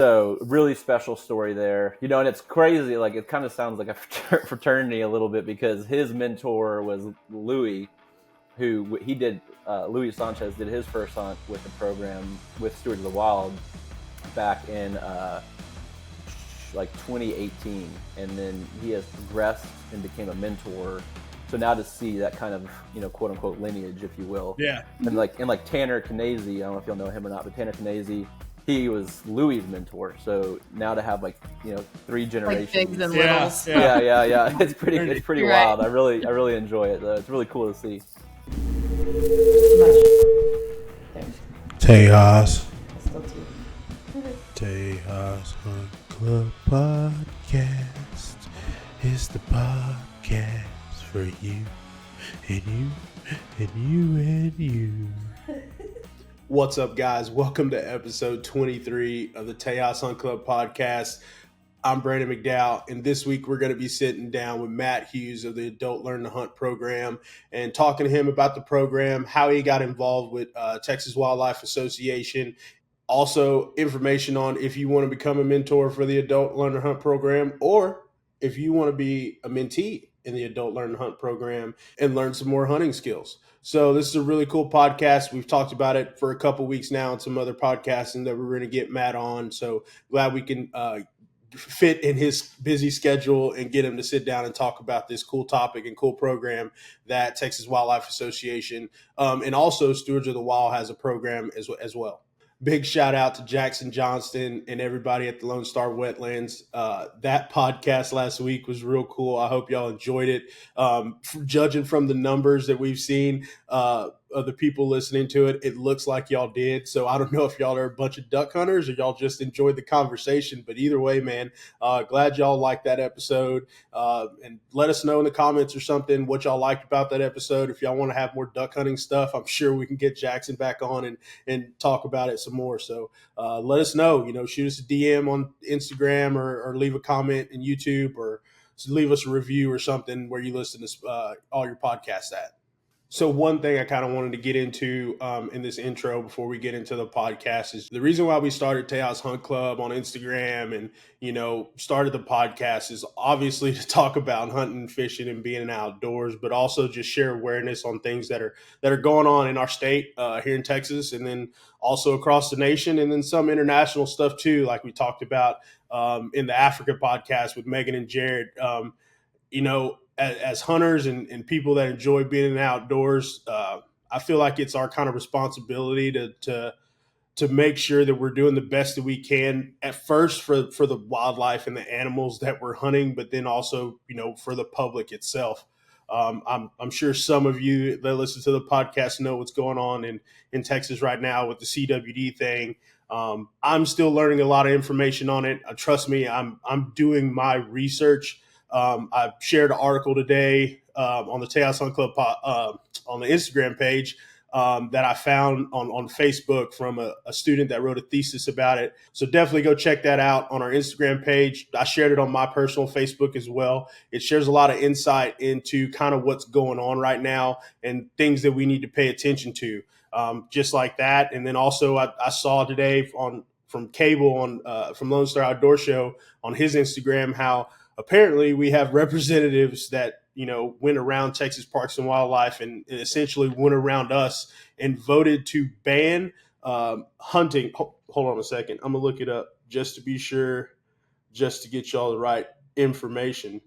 So really special story there, and it's crazy. Like it kind of sounds like a fraternity a little bit because his mentor was Louis, who he did. Louis Sanchez did his first hunt with the program with Stewards of the Wild back in like 2018, and then he has progressed and became a mentor. So now to see that kind of quote unquote lineage, if you will, and like Tanner Canese, I don't know if y'all know him or not, but Tanner Canese, he was Louis' mentor. So now to have 3 generations, like bigs and littles. Yeah. It's pretty wild. Right. I really enjoy it though. It's really cool to see. Tejas Hunt Club Podcast is the podcast for you and you and you and you. What's up, guys? Welcome to episode 23 of the Tejas Hunt Club Podcast. I'm Brandon McDowell, and this week we're going to be sitting down with Matt Hughes of the Adult Learn to Hunt program and talking to him about the program, how he got involved with Texas Wildlife Association. Also, information on if you want to become a mentor for the Adult Learn to Hunt program or if you want to be a mentee in the Adult Learn to Hunt program and learn some more hunting skills. So this is a really cool podcast. We've talked about it for a couple weeks now and some other podcasting that we're going to get Matt on. So glad we can fit in his busy schedule and get him to sit down and talk about this cool topic and cool program that Texas Wildlife Association and also Stewards of the Wild has a program as well. Big shout out to Jackson Johnston and everybody at the Lone Star Wetlands. That podcast last week was real cool. I hope y'all enjoyed it. Judging from the numbers that we've seen of the people listening to it, it looks like y'all did. So I don't know if y'all are a bunch of duck hunters or y'all just enjoyed the conversation. But either way, man, glad y'all liked that episode. And let us know in the comments or something what y'all liked about that episode. If y'all want to have more duck hunting stuff, I'm sure we can get Jackson back on and talk about it some more. So let us know, shoot us a DM on Instagram or leave a comment in YouTube or leave us a review or something where you listen to all your podcasts at. So one thing I kind of wanted to get into in this intro before we get into the podcast is the reason why we started Tejas Hunt Club on Instagram and, started the podcast is obviously to talk about hunting, fishing, and being outdoors, but also just share awareness on things that are going on in our state here in Texas and then also across the nation and then some international stuff too, like we talked about in the Africa podcast with Meagan and Jared. As hunters and people that enjoy being in the outdoors, I feel like it's our kind of responsibility to make sure that we're doing the best that we can at first for the wildlife and the animals that we're hunting, but then also, for the public itself. I'm sure some of you that listen to the podcast know what's going on in Texas right now with the CWD thing. I'm still learning a lot of information on it. Trust me, I'm doing my research. I shared an article today on the Tejas Hunt Club on the Instagram page that I found on Facebook from a student that wrote a thesis about it. So definitely go check that out on our Instagram page. I shared it on my personal Facebook as well. It shares a lot of insight into kind of what's going on right now and things that we need to pay attention to, just like that. And then also I saw today from Cable from Lone Star Outdoor Show on his Instagram how apparently we have representatives that, went around Texas Parks and Wildlife and essentially went around us and voted to ban hunting. Hold on a second. I'm going to look it up just to be sure, just to get y'all the right information.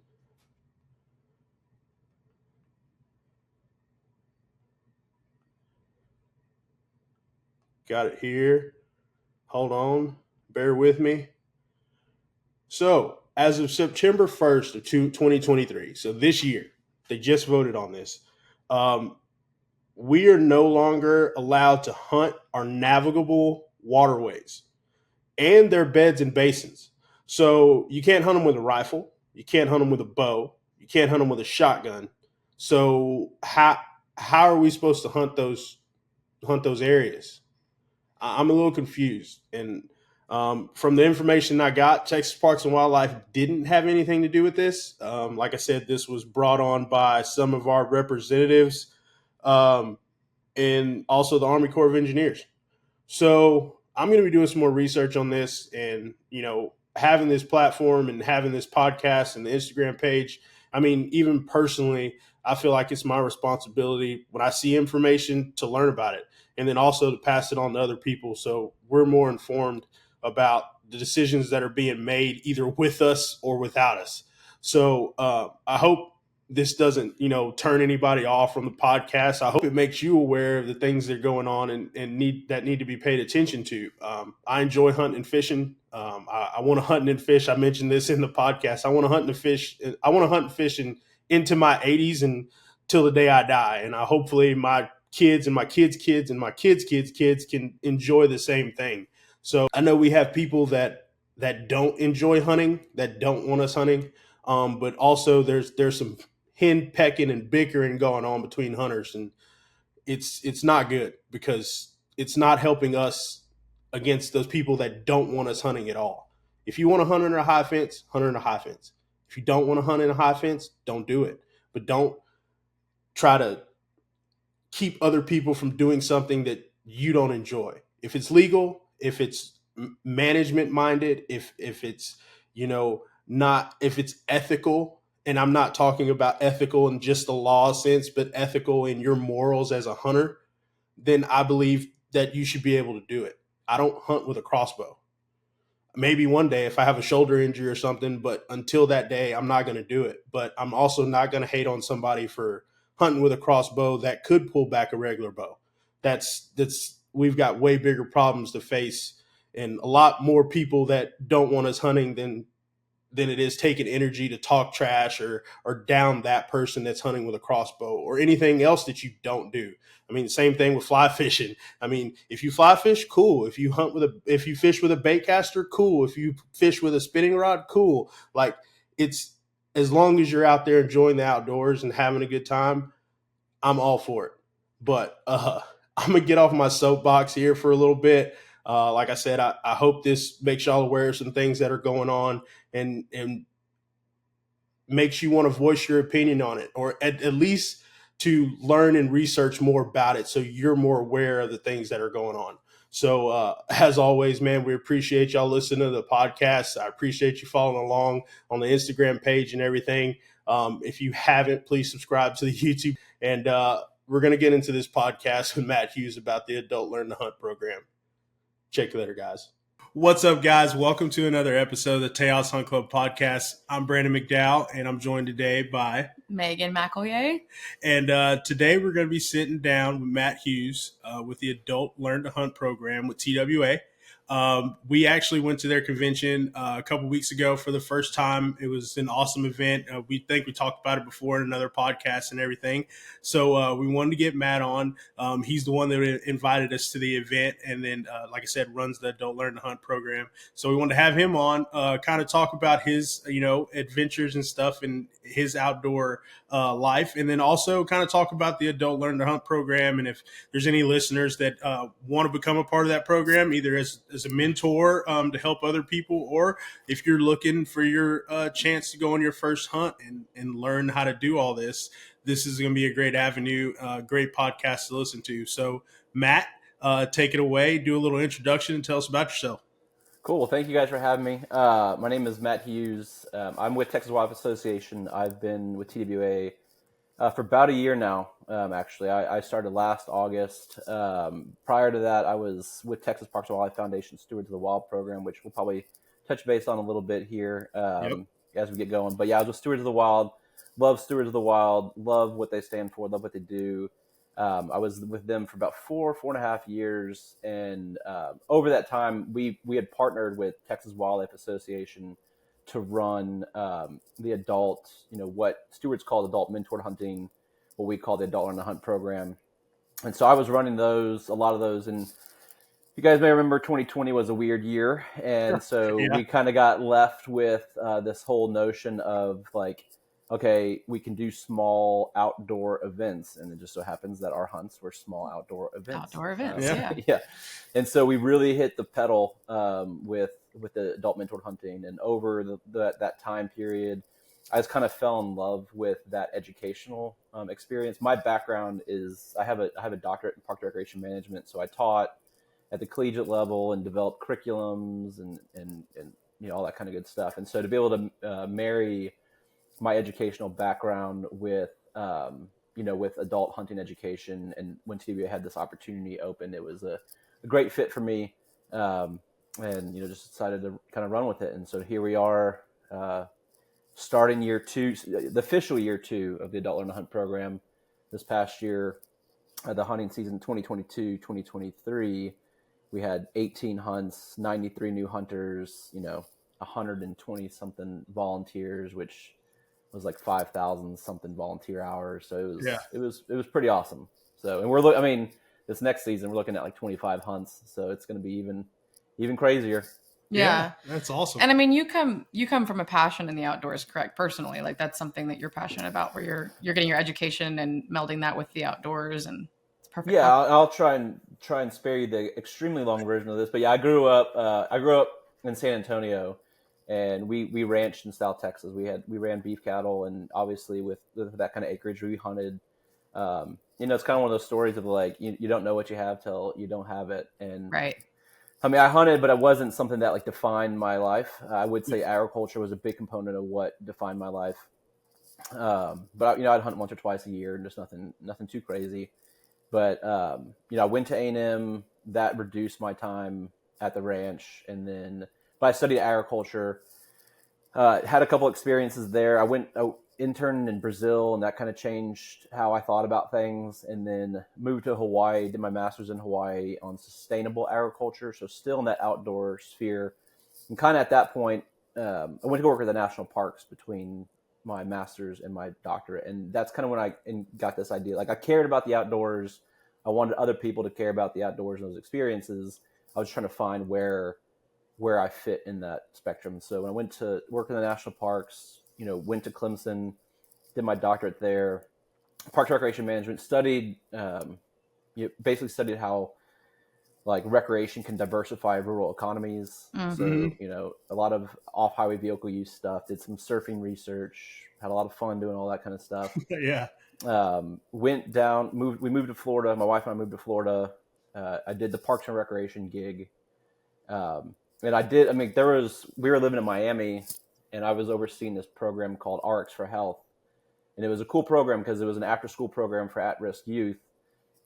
Got it here. Hold on. Bear with me. So, as of September 1st of 2023, so this year, they just voted on this. We are no longer allowed to hunt our navigable waterways and their beds and basins. So you can't hunt them with a rifle. You can't hunt them with a bow. You can't hunt them with a shotgun. So how are we supposed to hunt those areas? I'm a little confused. And from the information I got, Texas Parks and Wildlife didn't have anything to do with this. Like I said, this was brought on by some of our representatives and also the Army Corps of Engineers. So I'm going to be doing some more research on this, and having this platform and having this podcast and the Instagram page. I mean, even personally, I feel like it's my responsibility when I see information to learn about it, and then also to pass it on to other people, so we're more informed about the decisions that are being made either with us or without us. So I hope this doesn't, turn anybody off from the podcast. I hope it makes you aware of the things that are going on and need to be paid attention to. I enjoy hunting and fishing. I want to hunt and fish. I mentioned this in the podcast. I want to hunt and fish. I want to hunt and fish into my 80s and till the day I die. And hopefully my kids and my kids' kids and my kids' kids can enjoy the same thing. So I know we have people that don't enjoy hunting, that don't want us hunting. But also there's some hen pecking and bickering going on between hunters, and it's not good because it's not helping us against those people that don't want us hunting at all. If you want to hunt in a high fence, hunt in a high fence. If you don't want to hunt in a high fence, don't do it. But don't try to keep other people from doing something that you don't enjoy. If it's legal, if it's management minded, if it's not, if it's ethical, and I'm not talking about ethical in just the law sense, but ethical in your morals as a hunter, then I believe that you should be able to do it. I don't hunt with a crossbow. Maybe one day if I have a shoulder injury or something, but until that day, I'm not going to do it. But I'm also not going to hate on somebody for hunting with a crossbow that could pull back a regular bow. That's we've got way bigger problems to face, and a lot more people that don't want us hunting than it is taking energy to talk trash or down that person that's hunting with a crossbow or anything else that you don't do. I mean, same thing with fly fishing. I mean, if you fly fish, cool. If you fish with a bait caster, cool. If you fish with a spinning rod, cool. Like, it's, as long as you're out there enjoying the outdoors and having a good time, I'm all for it. But I'm gonna get off my soapbox here for a little bit. Like I said, I hope this makes y'all aware of some things that are going on, and makes you want to voice your opinion on it, or at least to learn and research more about it, so you're more aware of the things that are going on. So as always, man, we appreciate y'all listening to the podcast. I appreciate you following along on the Instagram page and everything. If you haven't, please subscribe to the YouTube. And we're going to get into this podcast with Matt Hughes about the Adult Learn to Hunt program. Check you later, guys. What's up, guys? Welcome to another episode of the Tejas Hunt Club Podcast. I'm Brandon McDowell, and I'm joined today by Meagan McElroy. And today we're going to be sitting down with Matt Hughes with the Adult Learn to Hunt program with TWA. We actually went to their convention a couple weeks ago for the first time. It was an awesome event. We talked about it before in another podcast and everything. So we wanted to get Matt on. He's the one that invited us to the event, and then, like I said, runs the Adult Learn to Hunt program. So we wanted to have him on, kind of talk about his, adventures and stuff and his outdoor life, and then also kind of talk about the Adult Learn to Hunt program. And if there's any listeners that want to become a part of that program, either as a mentor to help other people, or if you're looking for your chance to go on your first hunt and learn how to do all this, this is going to be a great avenue, great podcast to listen to. So Matt, take it away, do a little introduction and tell us about yourself. Cool. Well, thank you guys for having me. My name is Matt Hughes. I'm with Texas Wildlife Association. I've been with TWA for about a year now, actually. I started last August. Prior to that, I was with Texas Parks and Wildlife Foundation Stewards of the Wild program, which we'll probably touch base on a little bit here as we get going. But yeah, I was with Stewards of the Wild. Love Stewards of the Wild. Love what they stand for. Love what they do. I was with them for about 4.5 years, and over that time, we had partnered with Texas Wildlife Association to run the adult, what stewards call adult mentored hunting, what we call the Adult Learn to Hunt program. And so I was running a lot of those, and you guys may remember 2020 was a weird year, and so we kind of got left with this whole notion of like, okay, we can do small outdoor events. And it just so happens that our hunts were small outdoor events. Yeah. And so we really hit the pedal with the adult mentored hunting. And over that time period, I just kind of fell in love with that educational experience. My background is I have a doctorate in park recreation management. So I taught at the collegiate level and develop curriculums and all that kind of good stuff. And so to be able to marry my educational background with with adult hunting education, and when TWA had this opportunity open, it was a great fit for me, and just decided to kind of run with it. And so here we are, starting year 2, the official year 2 of the Adult Learn to Hunt program. This past year, the hunting season 2022-2023, we had 18 hunts, 93 new hunters, 120 something volunteers, which was like 5,000 something volunteer hours. So it was pretty awesome. So, and this next season we're looking at like 25 hunts. So it's going to be even crazier. Yeah, that's awesome. And I mean, you come from a passion in the outdoors, correct? Personally, like that's something that you're passionate about, where you're getting your education and melding that with the outdoors, and it's perfect. Yeah, I'll try and spare you the extremely long version of this, but yeah, I grew up in San Antonio, and we ranched in South Texas. We ran beef cattle, and obviously with that kind of acreage, we hunted. It's kind of one of those stories of like you don't know what you have till you don't have it, and right. I mean, I hunted, but it wasn't something that like defined my life. I would say agriculture was a big component of what defined my life. But I'd hunt once or twice a year, and just nothing too crazy. But I went to A&M. That reduced my time at the ranch, and then but I studied agriculture. Had a couple experiences there. I interned in Brazil, and that kind of changed how I thought about things. And then moved to Hawaii, did my master's in Hawaii on sustainable agriculture. So still in that outdoor sphere. And kind of at that point, I went to go work at the national parks between my master's and my doctorate. And that's kind of when I got this idea. Like I cared about the outdoors. I wanted other people to care about the outdoors and those experiences. I was trying to find where I fit in that spectrum. So when I went to work in the national parks, went to Clemson, did my doctorate there, parks recreation management, studied how like recreation can diversify rural economies. Mm-hmm. So, a lot of off-highway vehicle use stuff, did some surfing research, had a lot of fun doing all that kind of stuff. Yeah. Went down, we moved to Florida. My wife and I moved to Florida. I did the parks and recreation gig. And we were living in Miami, and I was overseeing this program called RX for Health. And it was a cool program because it was an after-school program for at-risk youth,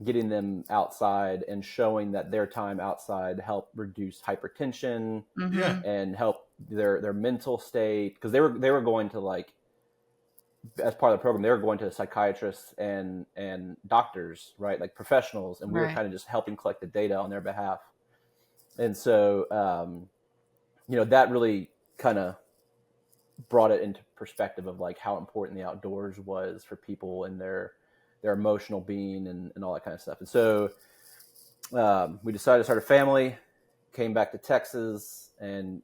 getting them outside and showing that their time outside helped reduce hypertension Mm-hmm. and help their mental state. Because they were going to, like, as part of the program, they were going to psychiatrists and doctors, right? Like professionals. And we were kind of just helping collect the data on their behalf. And so, that really kind of brought it into perspective of like how important the outdoors was for people and their emotional being and all that kind of stuff. And so we decided to start a family, came back to Texas, and,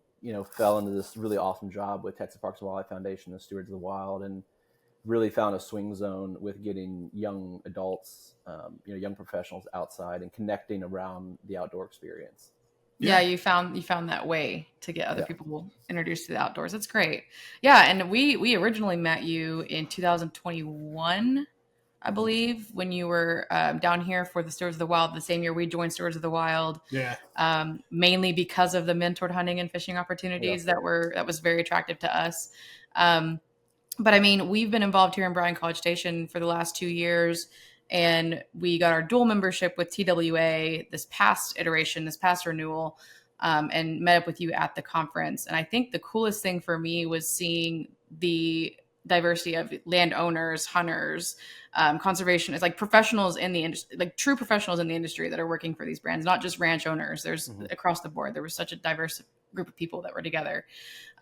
fell into this really awesome job with Texas Parks and Wildlife Foundation, the Stewards of the Wild, and really found a swing zone with getting young adults, young professionals outside and connecting around the outdoor experience. Yeah, you found that way to get other people introduced to the outdoors. That's great. Yeah, and we originally met you in 2021, I believe, when you were down here for the Stewards of the Wild. The same year we joined Stewards of the Wild. Yeah. Mainly because of the mentored hunting and fishing opportunities that was very attractive to us. But I mean, we've been involved here in Bryan College Station for the last 2 years. And we got our dual membership with TWA this past renewal, and met up with you at the conference. And I think the coolest thing for me was seeing the diversity of landowners, hunters, conservationists, like professionals in the industry, like true professionals in the industry that are working for these brands, not just ranch owners. There's across the board. There was such a diverse group of people that were together.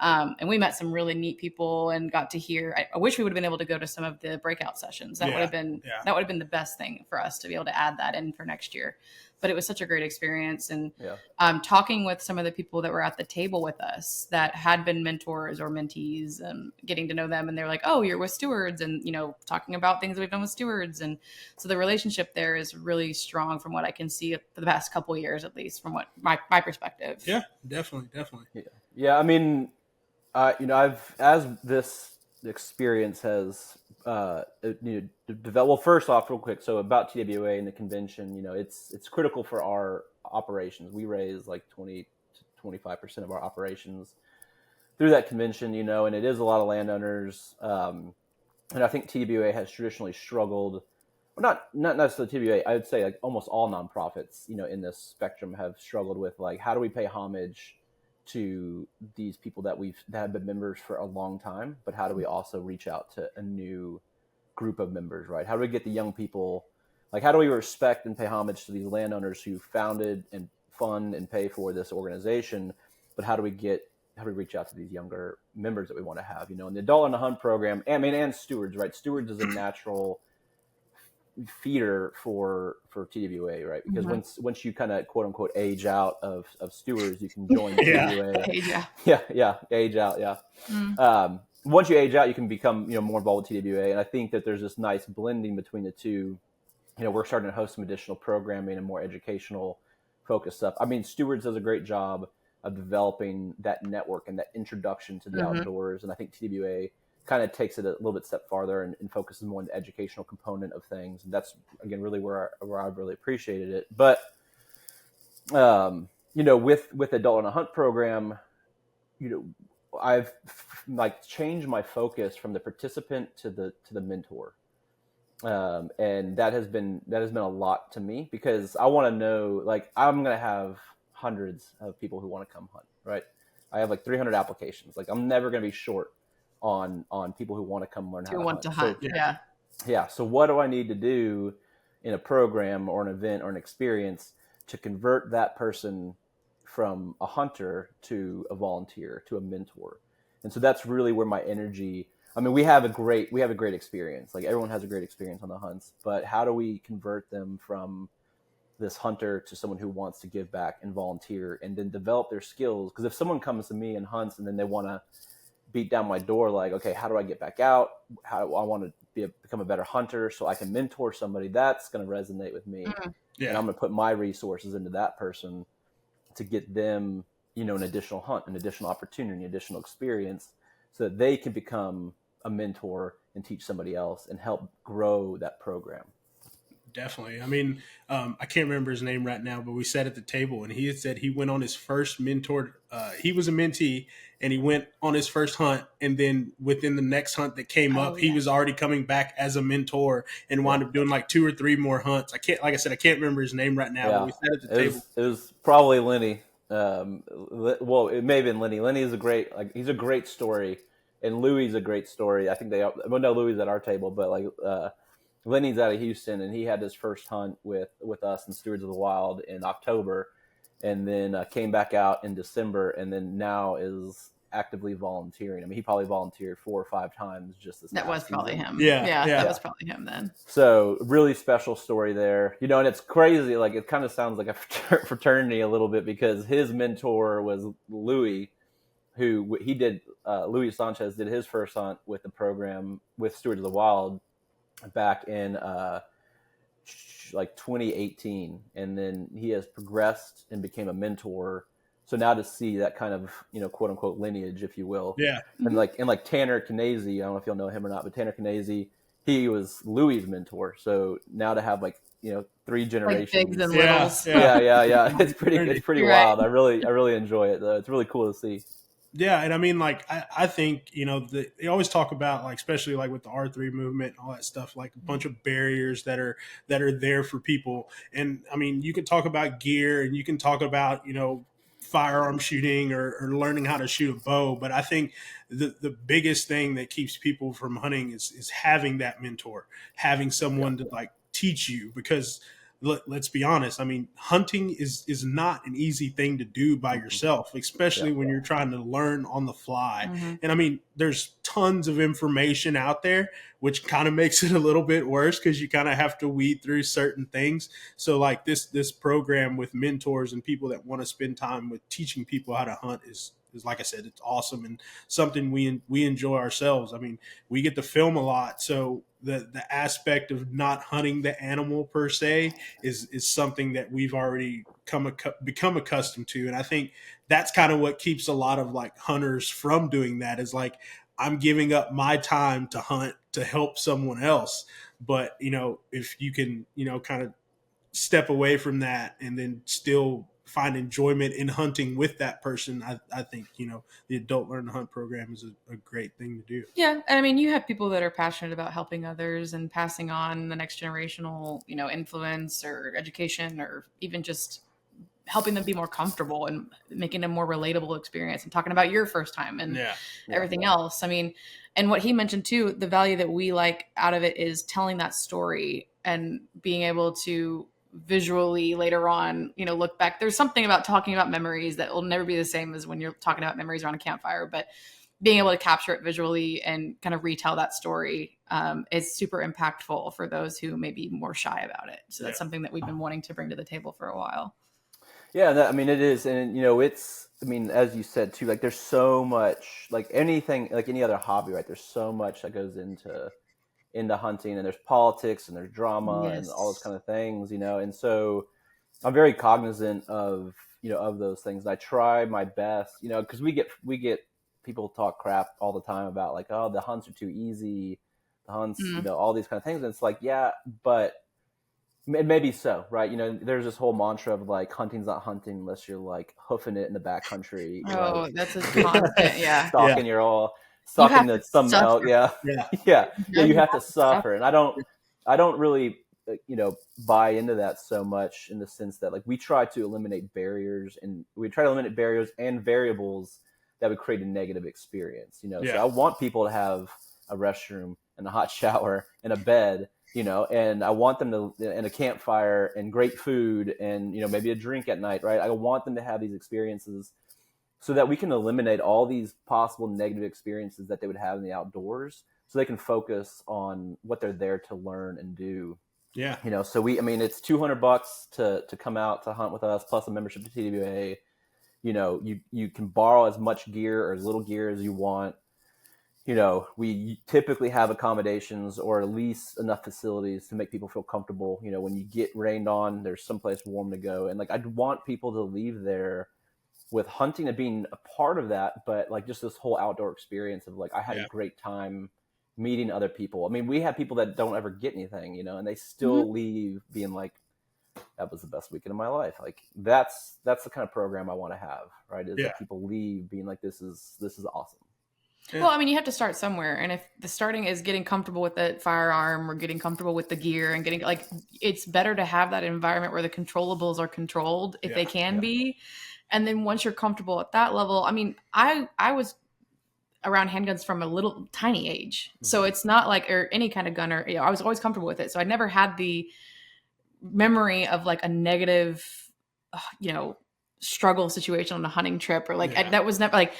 And we met some really neat people and got to hear, I wish we would have been able to go to some of the breakout sessions. That would have been the best thing for us to be able to add that in for next year. But it was such a great experience. And talking with some of the people that were at the table with us that had been mentors or mentees, and getting to know them, and they're like, oh, you're with Stewards, and, talking about things that we've done with Stewards. And so the relationship there is really strong from what I can see for the past couple of years, at least from what my perspective. Yeah, definitely. Yeah. I mean, as this experience has developed. Well, first off, real quick, so about TWA and the convention, it's critical for operations. We raise like 20 to 25% of our operations through that convention, and it is a lot of landowners. And I think TWA has traditionally struggled. Well, not necessarily TWA. I would say like almost all nonprofits, in this spectrum have struggled with like, how do we pay homage to these people that have been members for a long time, but how do we also reach out to a new group of members, right? How do we get the young people? Like, how do we respect and pay homage to these landowners who founded and fund and pay for this organization? But how do we reach out to these younger members that we want to have, and the Adult on the Hunt program, and Stewards, right? Stewards is a natural feeder for TWA, right? Because once you kind of quote unquote age out of Stewards, you can join TWA. Age out. Age out. Yeah. Once you age out, you can become, more involved with TWA. And I think that there's this nice blending between the two. We're starting to host some additional programming and more educational focused stuff. I mean, Stewards does a great job of developing that network and that introduction to the outdoors. And I think TWA kind of takes it a little bit step farther and focuses more on the educational component of things. And that's, again, really where I've really appreciated it. But, with Adult on a Hunt program, I've like changed my focus from the participant to the mentor. And that has been a lot to me, because I want to know, like, I'm going to have hundreds of people who want to come hunt, right? I have like 300 applications. Like, I'm never going to be short on people who want to come learn how to hunt. hunt. So, yeah. So what do I need to do in a program or an event or an experience to convert that person from a hunter to a volunteer, to a mentor? And so that's really where my energy, I mean, we have a great experience. Like, everyone has a great experience on the hunts, but how do we convert them from this hunter to someone who wants to give back and volunteer and then develop their skills? Because if someone comes to me and hunts and then they want to beat down my door, like, okay, how do I get back out? How do I want to become a better hunter so I can mentor somebody? That's going to resonate with me. Yeah. And I'm going to put my resources into that person to get them, an additional hunt, an additional opportunity, an additional experience, so that they can become a mentor and teach somebody else and help grow that program. Definitely. I mean, I can't remember his name right now, but we sat at the table and he had said he went on his first mentor. He was a mentee and he went on his first hunt. And then within the next hunt that came up, he was already coming back as a mentor and wound up doing like 2 or 3 more hunts. I can't remember his name right now, but we sat at the table. It was probably Lenny. Well, it may have been Lenny. Lenny is he's a great story. And Louie's a great story. I think Louie's at our table, but Lenny's out of Houston, and he had his first hunt with us in Stewards of the Wild in October, and then came back out in December, and then now is actively volunteering. I mean, he probably volunteered 4 or 5 times just this. That was probably season. him. Yeah, that was probably him then. So really special story there, and it's crazy. Like, it kind of sounds like a fraternity a little bit, because his mentor was Louie, who he did. Louis Sanchez did his first hunt with the program with Stewards of the Wild back in 2018, and then he has progressed and became a mentor. So now to see that kind of quote unquote lineage, if you will, and like Tanner Canese, I don't know if you'll know him or not, but Tanner Canese, he was Louis' mentor. So now to have 3 generations, like bigs and littles. Yeah. It's pretty Right. wild. I really enjoy it though. It's really cool to see. Yeah, and I mean, like, I think, they always talk about, like, especially like with the R3 movement and all that stuff, like a bunch of barriers that are there for people. And I mean, you can talk about gear and you can talk about, firearm shooting or learning how to shoot a bow. But I think the biggest thing that keeps people from hunting is having that mentor, having someone to like teach you, because let's be honest. I mean, hunting is not an easy thing to do by yourself, especially when you're trying to learn on the fly. Mm-hmm. And I mean, there's tons of information out there, which kind of makes it a little bit worse because you kind of have to weed through certain things. So like this program with mentors and people that want to spend time with teaching people how to hunt is like I said, it's awesome and something we enjoy ourselves. I mean, we get to film a lot, so the aspect of not hunting the animal per se is something that we've already become accustomed to. And I think that's kind of what keeps a lot of like hunters from doing that, is like, I'm giving up my time to hunt to help someone else. But, if you can, kind of step away from that and then still find enjoyment in hunting with that person, I think, the Adult Learn to Hunt program is a great thing to do. Yeah. And I mean, you have people that are passionate about helping others and passing on the next generational, influence or education, or even just helping them be more comfortable and making a more relatable experience and talking about your first time and everything else. I mean, and what he mentioned too, the value that we like out of it is telling that story and being able to visually later on, look back. There's something about talking about memories that will never be the same as when you're talking about memories around a campfire, but being able to capture it visually and kind of retell that story is super impactful for those who may be more shy about it. So that's something that we've been wanting to bring to the table for a while. Yeah, I mean, it is. And, it's, I mean, as you said too, like there's so much, like anything, like any other hobby, right? There's so much that goes into hunting, and there's politics and there's drama and all those kind of things, and so I'm very cognizant of, of those things. And I try my best, because we get people talk crap all the time about like, oh, the hunts are too easy, the hunts, all these kind of things. And it's like, yeah, but maybe so, right? There's this whole mantra of like hunting's not hunting unless you're like hoofing it in the backcountry. Oh, like, that's a constant, stalking your all, stalking some elk, yeah. You have to suffer, and I don't really buy into that so much, in the sense that like we try to eliminate barriers and variables that would create a negative experience. So I want people to have a restroom and a hot shower and a bed, and I want them to, and a campfire and great food and, maybe a drink at night, right? I want them to have these experiences so that we can eliminate all these possible negative experiences that they would have in the outdoors, so they can focus on what they're there to learn and do. Yeah. So it's $200 to come out to hunt with us, plus a membership to TWA. You can borrow as much gear or as little gear as you want. We typically have accommodations, or at least enough facilities to make people feel comfortable. When you get rained on, there's someplace warm to go. And like, I'd want people to leave there with hunting and being a part of that, but like just this whole outdoor experience of like, I had a great time meeting other people. I mean, we have people that don't ever get anything, and they still leave being like, that was the best weekend of my life. Like that's the kind of program I want to have, right? Is that people leave being like, this is awesome. Yeah. Well, I mean, you have to start somewhere. And if the starting is getting comfortable with the firearm or getting comfortable with the gear and getting like, it's better to have that environment where the controllables are controlled if they can be. And then once you're comfortable at that level, I mean, I was around handguns from a little tiny age. So it's not like, or any kind of gun, or, I was always comfortable with it. So I never had the memory of like a negative, struggle situation on a hunting trip, or like, that was never like,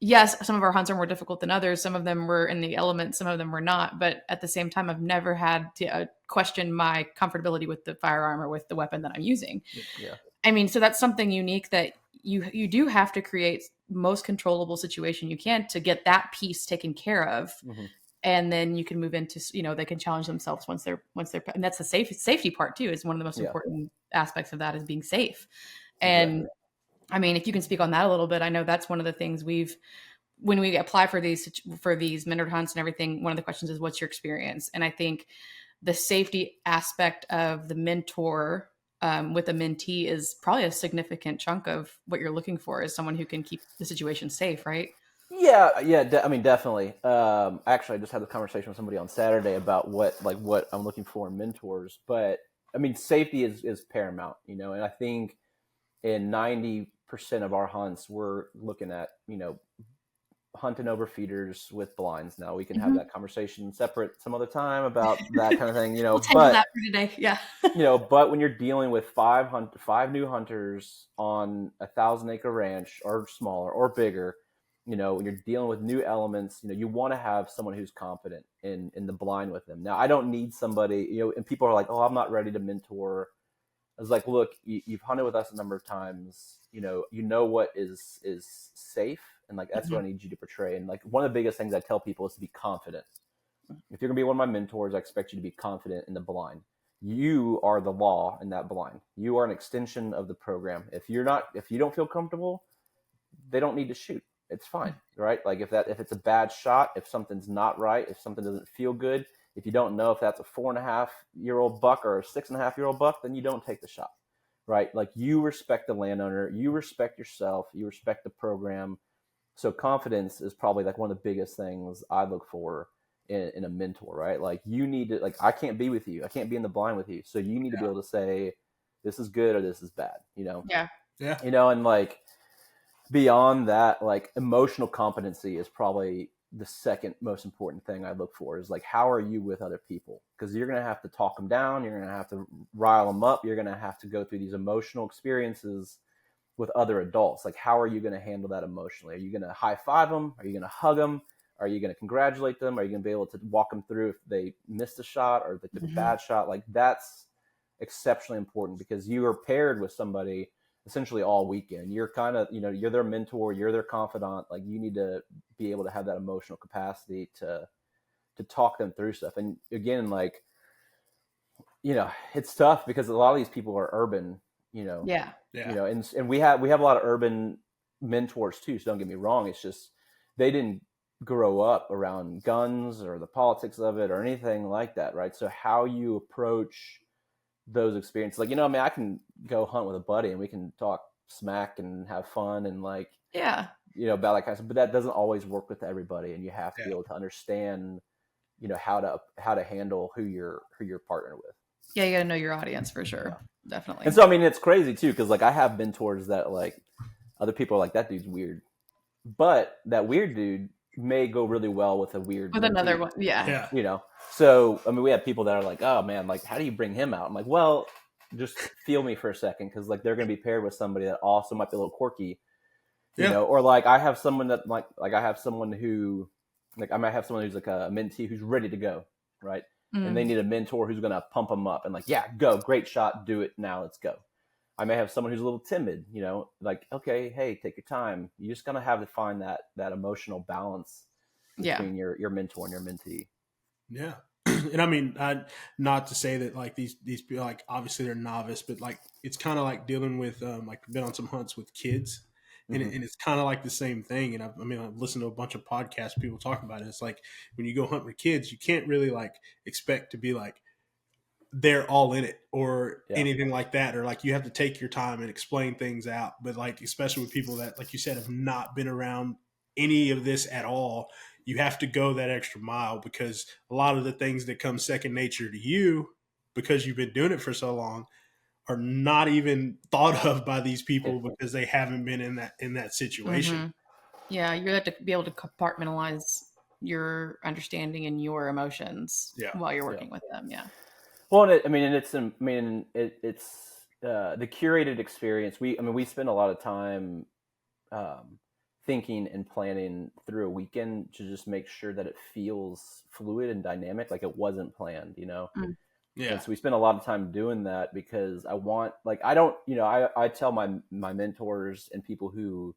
yes, some of our hunts are more difficult than others. Some of them were in the elements, some of them were not. But at the same time, I've never had to question my comfortability with the firearm or with the weapon that I'm using. Yeah. I mean, so that's something unique that you do have to create most controllable situation you can to get that piece taken care of. And then you can move into, they can challenge themselves once they're, and that's the safety part too, is one of the most important aspects of that, is being safe. And I mean, if you can speak on that a little bit, I know that's one of the things when we apply for these mentored hunts and everything, one of the questions is, what's your experience? And I think the safety aspect of the mentor with a mentee is probably a significant chunk of what you're looking for, is someone who can keep the situation safe, right? Yeah. I mean, definitely. Actually, I just had a conversation with somebody on Saturday about what I'm looking for in mentors. But I mean, safety is paramount, and I think in 90% of our hunts, we're looking at, hunting over feeders with blinds. Now we can have that conversation separate some other time about that kind of thing, we'll but that for today. Yeah. But when you're dealing with five new hunters on 1,000-acre ranch, or smaller or bigger, when you're dealing with new elements, you want to have someone who's confident in the blind with them. Now I don't need somebody, and people are like, oh, I'm not ready to mentor. I was like, look, you've hunted with us a number of times, you know what is safe. And like, that's what I need you to portray. And like, one of the biggest things I tell people is to be confident. If you're gonna be one of my mentors, I expect you to be confident in the blind. You are the law in that blind. You are an extension of the program. If you don't feel comfortable, they don't need to shoot. It's fine, right? Like if it's a bad shot, if something's not right, if something doesn't feel good, If you don't know if that's a 4.5-year-old buck or a 6.5-year-old buck, then you don't take the shot, right? Like, you respect the landowner, you respect yourself, you respect the program. So confidence is probably like one of the biggest things I look for in a mentor, right? Like, you need to, like, I can't be with you, I can't be in the blind with you, so you need to be able to say this is good or this is bad, Yeah. And like, beyond that, like, emotional competency is probably the second most important thing I look for, is like, how are you with other people? Because you're going to have to talk them down, you're going to have to rile them up, you're going to have to go through these emotional experiences with other adults. Like, how are you going to handle that emotionally? Are you going to high five them? Are you going to hug them? Are you going to congratulate them? Are you going to be able to walk them through if they missed a shot or they took a bad shot? Like, that's exceptionally important, because you are paired with somebody essentially all weekend. You're kind of, you're their mentor, you're their confidant. Like, you need to be able to have that emotional capacity to talk them through stuff. And again, like, it's tough because a lot of these people are urban, Yeah. And we have a lot of urban mentors too. So don't get me wrong. It's just, they didn't grow up around guns or the politics of it or anything like that. Right. So how you approach those experiences, like, I mean, I can go hunt with a buddy and we can talk smack and have fun and, like, Yeah. About that kind of stuff, but that doesn't always work with everybody. And you have to be able to understand, how to handle who you're partnered with. Yeah. You got to know your audience for sure. Definitely. And so, I mean, it's crazy too, because, like, I have mentors that, like, other people are like, that dude's weird, but that weird dude may go really well with a weird with another one. Yeah. So, I mean, we have people that are like, oh man, like, how do you bring him out? I'm like, well, just feel me for a second, because, like, they're going to be paired with somebody that also might be a little quirky, or like, I have someone that like I have someone who, like, I might have someone who's like a mentee who's ready to go, right? And they need a mentor who's going to pump them up and, like, yeah, go, great shot, do it now, let's go. I may have someone who's a little timid, like, okay, hey, take your time. You just gotta have to find that emotional balance between your mentor and your mentee. Yeah. And I mean, not to say that, like, these people, like, obviously they're novice, but, like, it's kind of like dealing with, like, been on some hunts with kids, and, and it's kind of like the same thing. And I've listened to a bunch of podcasts, people talk about it. It's like, when you go hunt with kids, you can't really, like, expect to be like, they're all in it or anything like that, or, like, you have to take your time and explain things out. But, like, especially with people that, like you said, have not been around any of this at all, you have to go that extra mile, because a lot of the things that come second nature to you, because you've been doing it for so long, are not even thought of by these people because they haven't been in that situation. Yeah, you have to be able to compartmentalize your understanding and your emotions while you're working with them. Yeah. Well, it's the curated experience. We spend a lot of time thinking and planning through a weekend to just make sure that it feels fluid and dynamic, like it wasn't planned, Yeah. And so we spend a lot of time doing that, because I want, like, I don't, I tell my mentors and people who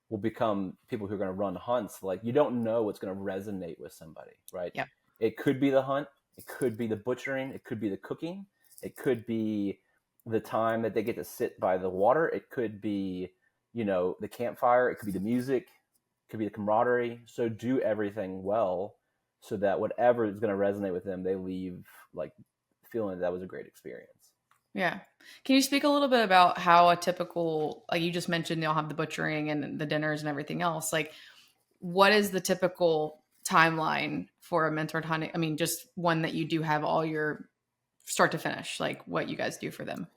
will become people who are going to run hunts, like, you don't know what's going to resonate with somebody, right? Yeah. It could be the hunt, it could be the butchering, it could be the cooking, it could be the time that they get to sit by the water, it could be, the campfire, it could be the music, it could be the camaraderie. So do everything well, so that whatever is going to resonate with them, they leave, like, feeling that was a great experience. Yeah. Can you speak a little bit about how a typical, like you just mentioned, they'll have the butchering and the dinners and everything else. Like, what is the typical timeline for a mentored hunting? I mean, just one that you do have all your start to finish, like what you guys do for them.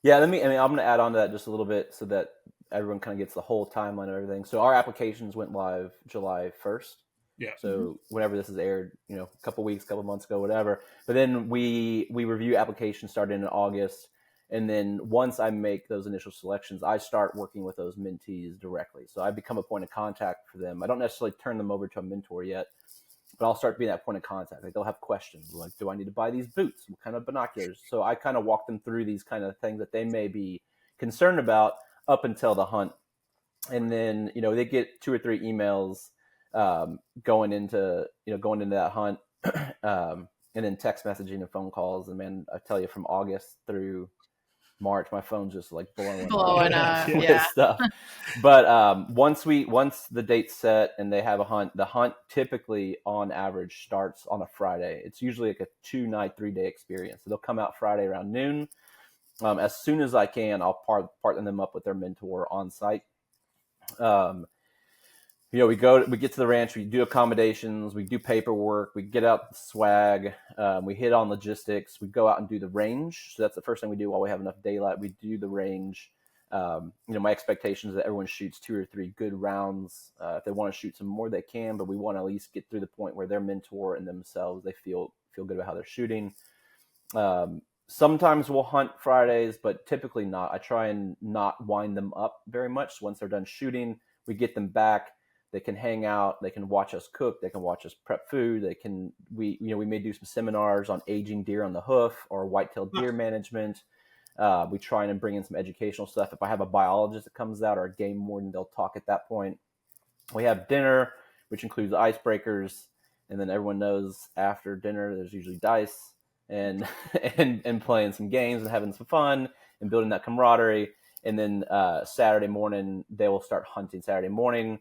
Yeah, I'm going to add on to that just a little bit so that everyone kind of gets the whole timeline of everything. So our applications went live July 1st. Yeah. So whenever this is aired, a couple months ago, whatever. But then we review applications starting in August. And then once I make those initial selections, I start working with those mentees directly. So I become a point of contact for them. I don't necessarily turn them over to a mentor yet, but I'll start being that point of contact. Like, they'll have questions like, do I need to buy these boots? What kind of binoculars? So I kind of walk them through these kind of things that they may be concerned about up until the hunt. And then, they get 2 or 3 emails going into that hunt, and then text messaging and phone calls. And man, I tell you, from August through March. My phone's just like blowing up. with Yeah. stuff. But once the date's set and they have a hunt, the hunt typically on average starts on a Friday. It's usually like a 2-night, 3-day experience. So they'll come out Friday around noon. As soon as I can, I'll partner them up with their mentor on site. We get to the ranch, we do accommodations, we do paperwork, we get out the swag, we hit on logistics, we go out and do the range. So that's the first thing we do while we have enough daylight. We do the range. My expectation is that everyone shoots 2 or 3 good rounds. If they want to shoot some more, they can, but we want to at least get through the point where their mentor and themselves, they feel good about how they're shooting. Sometimes we'll hunt Fridays, but typically not. I try and not wind them up very much. So once they're done shooting, we get them back. They can hang out. They can watch us cook. They can watch us prep food. We may do some seminars on aging deer on the hoof or white-tailed deer management. We try and bring in some educational stuff. If I have a biologist that comes out or a game warden, they'll talk at that point. We have dinner, which includes icebreakers, and then everyone knows after dinner there's usually dice and playing some games and having some fun and building that camaraderie. And then Saturday morning they will start hunting. Saturday morning.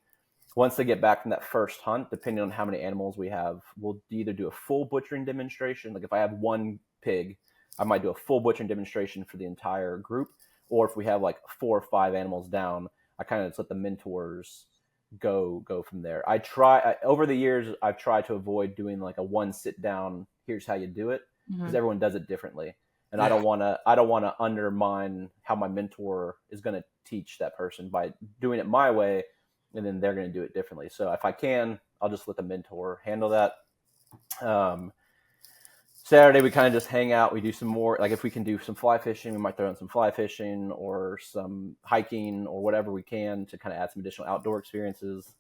Once they get back from that first hunt, depending on how many animals we have, we'll either do a full butchering demonstration. Like if I have 1 pig, I might do a full butchering demonstration for the entire group. Or if we have like 4 or 5 animals down, I kind of just let the mentors go from there. Over the years, I've tried to avoid doing like a 1 sit down, here's how you do it, because everyone does it differently. And I don't want to undermine how my mentor is going to teach that person by doing it my way. And then they're going to do it differently. So if I can, I'll just let the mentor handle that. Saturday, we kind of just hang out. We do some more, like if we can do some fly fishing, we might throw in some fly fishing or some hiking or whatever we can to kind of add some additional outdoor experiences.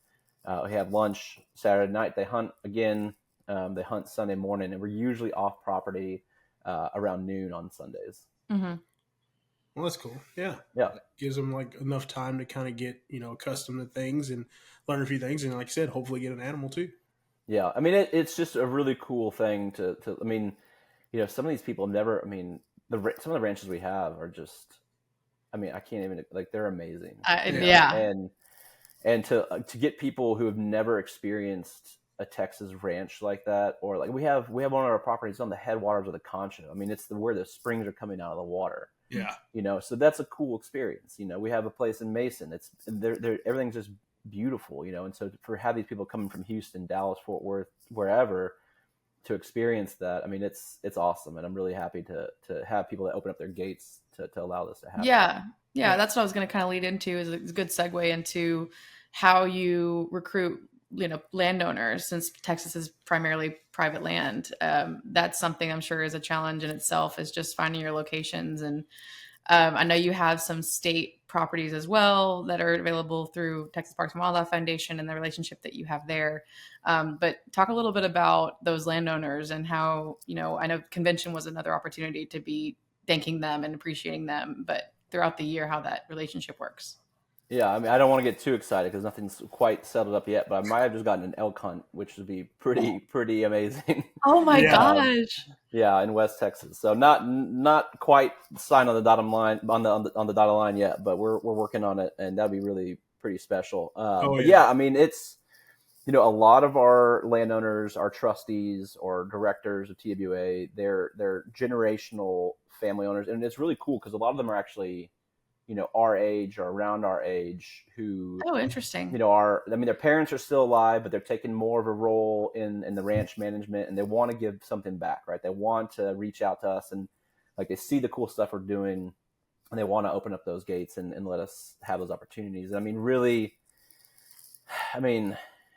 We have lunch Saturday night. They hunt again. They hunt Sunday morning, and we're usually off property around noon on Sundays. Mm-hmm. Well, that's cool. Yeah. It gives them like enough time to kind of get, accustomed to things and learn a few things. And like I said, hopefully get an animal too. Yeah. I mean, it's just a really cool thing to some of these people never, some of the ranches we have are just, I can't even, like, they're amazing. And to get people who have never experienced a Texas ranch like that, or like we have one of our properties on the headwaters of the Concho. It's where the springs are coming out of the water. Yeah. So that's a cool experience. We have a place in Mason. It's everything's just beautiful, and so have these people coming from Houston, Dallas, Fort Worth, wherever to experience that. It's awesome. And I'm really happy to have people that open up their gates to allow this to happen. Yeah. That's what I was going to kind of lead into is a good segue into how you recruit, landowners, since Texas is primarily private land. That's something I'm sure is a challenge in itself, is just finding your locations. And I know you have some state properties as well that are available through Texas Parks and Wildlife Foundation and the relationship that you have there. But talk a little bit about those landowners and how, I know convention was another opportunity to be thanking them and appreciating them, but throughout the year, how that relationship works. Yeah, I don't want to get too excited because nothing's quite settled up yet, but I might have just gotten an elk hunt, which would be pretty amazing. Oh my gosh. Yeah, in West Texas. So not quite signed on the dotted line on the dotted line yet, but we're working on it, and that'd be really pretty special. It's a lot of our landowners, our trustees or directors of TWA, they're generational family owners, and it's really cool because a lot of them are actually our age or around our age who, interesting. their parents are still alive, but they're taking more of a role in the ranch management, and they want to give something back, right? They want to reach out to us and like they see the cool stuff we're doing and they want to open up those gates and let us have those opportunities.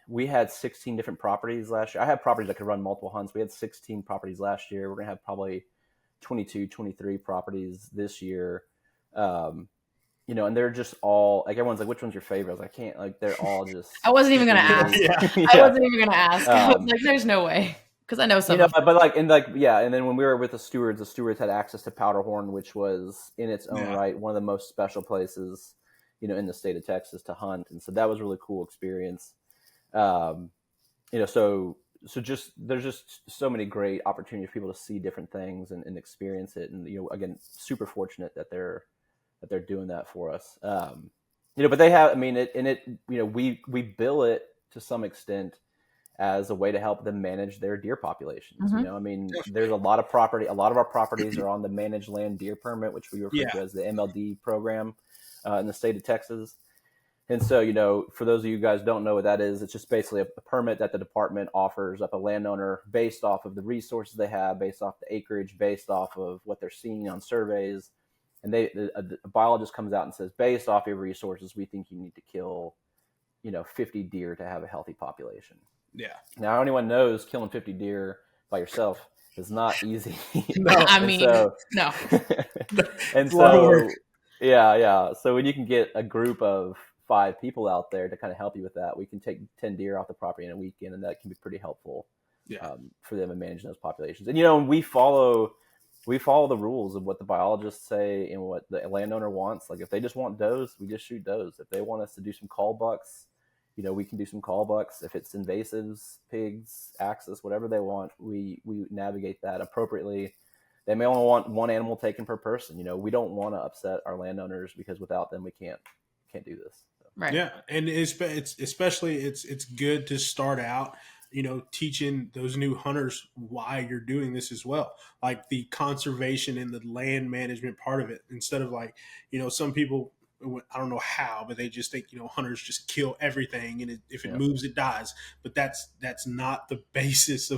We had 16 different properties last year. I have properties that could run multiple hunts. We had 16 properties last year. We're going to have probably 22, 23 properties this year. And they're just all like, everyone's like, which one's your favorite? I was like, I can't, like, they're all just. I wasn't even going to ask. I wasn't even going to ask. I was like, there's no way. Because I know some. And then when we were with the stewards had access to Powderhorn, which was in its own right one of the most special places, in the state of Texas to hunt. And so that was a really cool experience. So there's just so many great opportunities for people to see different things and experience it. And, again, super fortunate that they're doing that for us. But they have, we bill it to some extent as a way to help them manage their deer populations. There's a lot of our properties are on the managed land deer permit, which we refer to as the MLD program in the state of Texas. And so, for those of you guys who don't know what that is, it's just basically a permit that the department offers up a landowner based off of the resources they have, based off the acreage, based off of what they're seeing on surveys. And a biologist comes out and says, based off your resources, we think you need to kill, 50 deer to have a healthy population. Yeah. Now, anyone knows killing 50 deer by yourself is not easy. No. No. And so, yeah. So when you can get a group of 5 people out there to kind of help you with that, we can take 10 deer off the property in a weekend, and that can be pretty helpful for them in managing those populations. And, we follow the rules of what the biologists say and what the landowner wants. Like if they just want does, we just shoot does. If they want us to do some call bucks, we can do some call bucks. If it's invasives, pigs, axis, whatever they want, we navigate that appropriately. They may only want 1 animal taken per person. We don't want to upset our landowners because without them, we can't do this. So. Right. Yeah. And it's good to start out, teaching those new hunters why you're doing this as well. Like the conservation and the land management part of it, instead of like, some people, I don't know how, but they just think, hunters just kill everything. And if it moves, it dies. But that's not the basis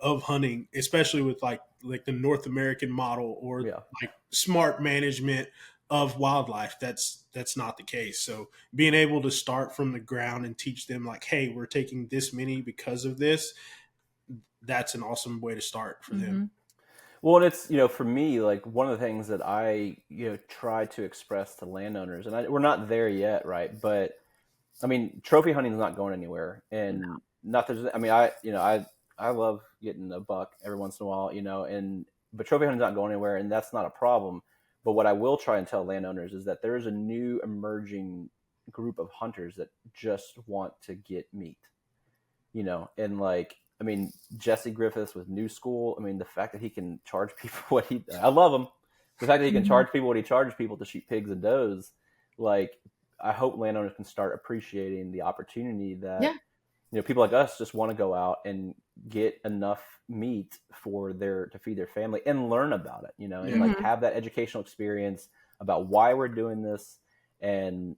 of hunting, especially with like the North American model or like smart management of wildlife. That's not the case. So being able to start from the ground and teach them like, hey, we're taking this many because of this, that's an awesome way to start for them. Well, and it's, for me, like one of the things that I, try to express to landowners, and we're not there yet, right? But trophy hunting is not going anywhere, and I love getting a buck every once in a while, but trophy hunting is not going anywhere, and that's not a problem. But what I will try and tell landowners is that there is a new emerging group of hunters that just want to get meat, and like, Jesse Griffiths with New School. The fact that he can charge people I love him. The fact that he can charge people what he charges people to shoot pigs and does, like, I hope landowners can start appreciating the opportunity that, people like us just want to go out and get enough meat to feed their family and learn about it, and like have that educational experience about why we're doing this and,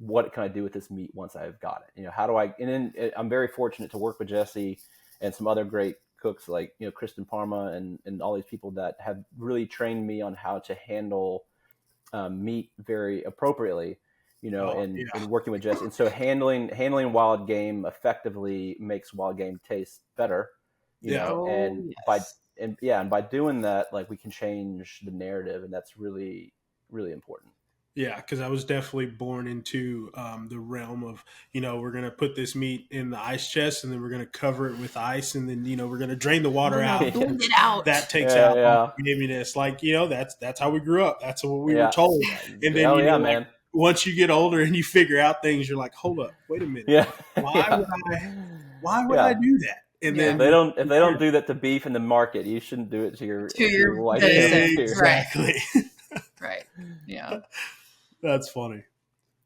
what can I do with this meat once I've got it? How do I? And then I'm very fortunate to work with Jesse and some other great cooks like Kristen Parma and all these people that have really trained me on how to handle meat very appropriately. And working with Jesse, and so handling wild game effectively makes wild game taste better. By doing that, like, we can change the narrative, and that's really, really important. Yeah, because I was definitely born into the realm of, we're going to put this meat in the ice chest and then we're going to cover it with ice and then, we're going to drain the water out. It out. That takes out giminess. Like, that's how we grew up. That's what we were told. And then, man. Once you get older and you figure out things, you're like, hold up, wait a minute. Yeah. Why would I do that? And then if they don't do that to beef in the market, you shouldn't do it to your wife. Exactly. Right. Yeah. That's funny.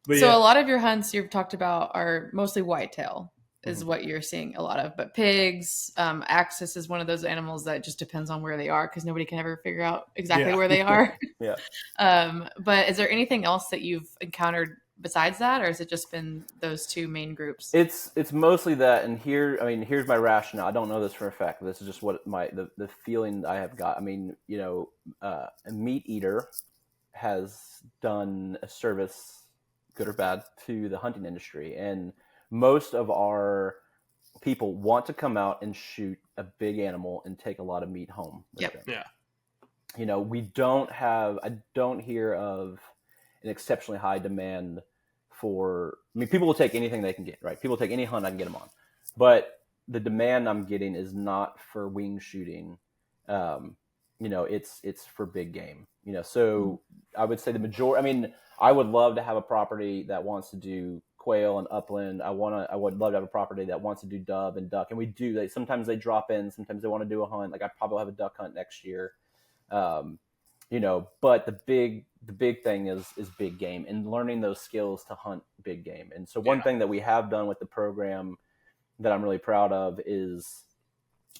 But so a lot of your hunts you've talked about are mostly whitetail is what you're seeing a lot of, but pigs, axis is one of those animals that just depends on where they are because nobody can ever figure out exactly where they are. But is there anything else that you've encountered besides that, or has it just been those 2 main groups? It's mostly that, and here's my rationale. I don't know this for a fact. This is just what the feeling I have got. A meat eater has done a service, good or bad, to the hunting industry, and most of our people want to come out and shoot a big animal and take a lot of meat home with them. Yeah. I don't hear of an exceptionally high demand for, people will take anything they can get, right? People take any hunt I can get them on. But the demand I'm getting is not for wing shooting. It's for big game, so I would say the majority, I would love to have a property that wants to do quail and upland. I would love to have a property that wants to do dove and duck, and we do. Sometimes they drop in, sometimes they want to do a hunt. Like I probably have a duck hunt next year. But the big thing is big game and learning those skills to hunt big game. And so one thing that we have done with the program that I'm really proud of is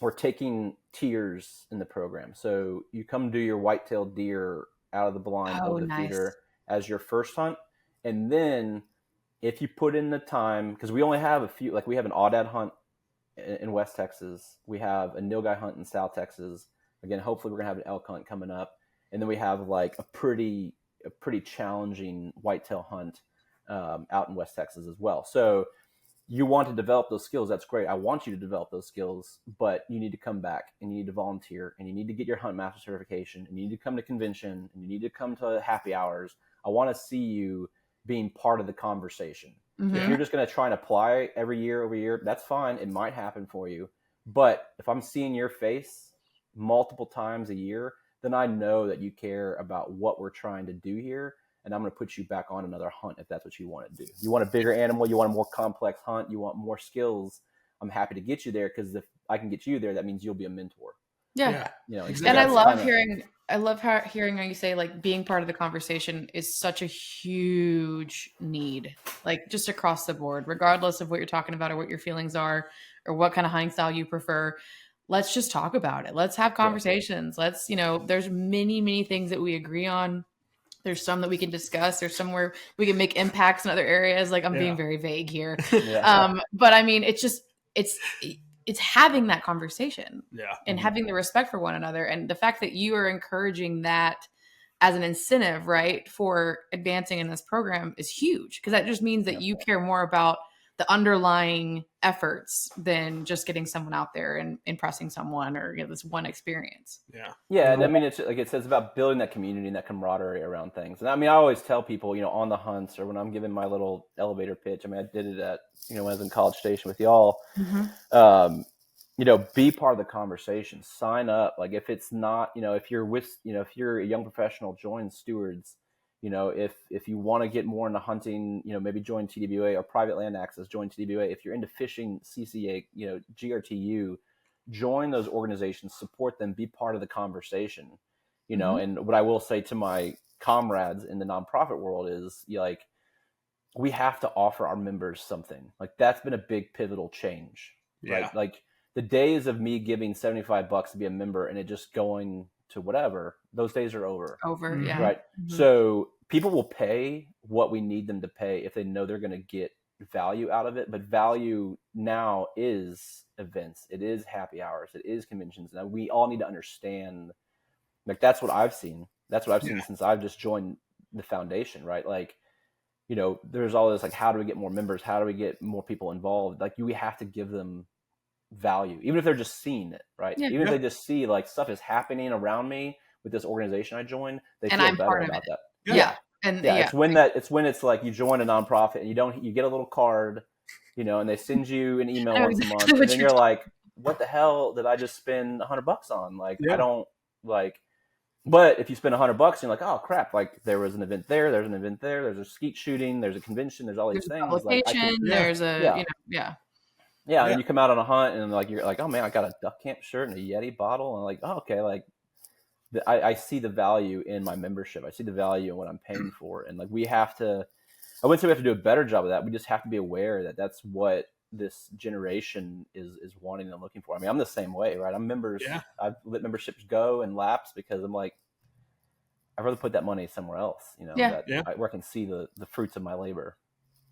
we're taking tiers in the program. So you come do your white-tailed deer out of the blind of the feeder as your first hunt. And then if you put in the time, because we only have a few, like we have an aoudad hunt in West Texas. We have a nilgai hunt in South Texas. Again, hopefully we're going to have an elk hunt coming up. And then we have like a pretty challenging whitetail hunt out in West Texas as well. So you want to develop those skills. That's great. I want you to develop those skills, but you need to come back and you need to volunteer and you need to get your hunt master certification and you need to come to convention and you need to come to happy hours. I want to see you being part of the conversation. Mm-hmm. If you're just going to try and apply every year over year, that's fine. It might happen for you. But if I'm seeing your face multiple times a year, then I know that you care about what we're trying to do here. And I'm going to put you back on another hunt if that's what you want to do. You want a bigger animal, you want a more complex hunt, you want more skills. I'm happy to get you there because if I can get you there, that means you'll be a mentor. Yeah. Exactly. And I love hearing how you say like being part of the conversation is such a huge need, like just across the board, regardless of what you're talking about or what your feelings are or what kind of hunting style you prefer. Let's just talk about it. Let's have conversations. Let's, there's many things that we agree on. There's some that we can discuss. There's somewhere we can make impacts in other areas. Like I'm being very vague here. But I mean, it's having that conversation and having the respect for one another. And the fact that you are encouraging that as an incentive, right, for advancing in this program is huge. Because that just means that you care more about the underlying efforts than just getting someone out there and impressing someone or this one experience. Yeah. And I mean, it's like it says about building that community and that camaraderie around things. And I mean, I always tell people, on the hunts or when I'm giving my little elevator pitch, I mean, I did it at, when I was in College Station with y'all, be part of the conversation, sign up. Like if it's not, if you're with, if you're a young professional, join Stewards. If you want to get more into hunting, maybe join TWA or private land access, join TWA. If you're into fishing, CCA, GRTU, join those organizations, support them, be part of the conversation, and what I will say to my comrades in the nonprofit world is we have to offer our members something. Like that's been a big pivotal change, right? Like the days of me giving $75 to be a member and it just going to whatever, those days are over. Right. Mm-hmm. So people will pay what we need them to pay if they know they're going to get value out of it. But value now is events. It is happy hours. It is conventions. Now we all need to understand, like, that's what I've seen. That's what I've seen since I've just joined the foundation, right? Like, there's all this, like, how do we get more members? How do we get more people involved? Like we have to give them value, even if they're just seeing it, right? Even if they just see like stuff is happening around me with this organization I joined, they feel better about that. It's when it's like you join a nonprofit and you get a little card, and they send you an email once a month, and then you're like, what the hell did I just spend $100 on? Like I don't like. But if you spend $100, you're like, oh crap! Like there was an event there, there's an event there, there's a skeet shooting, there's a convention, there's all these things. Yeah, and you come out on a hunt and like you're like, oh man, I got a duck camp shirt and a Yeti bottle, and like, oh, okay, like I see the value in my membership. I see the value in what I'm paying for, and like we have to. I wouldn't say we have to do a better job of that. We just have to be aware that that's what this generation is wanting and looking for. I mean, I'm the same way, right? I'm members. I've let memberships go and lapse because I'm like, I'd rather put that money somewhere else, where I can see the fruits of my labor.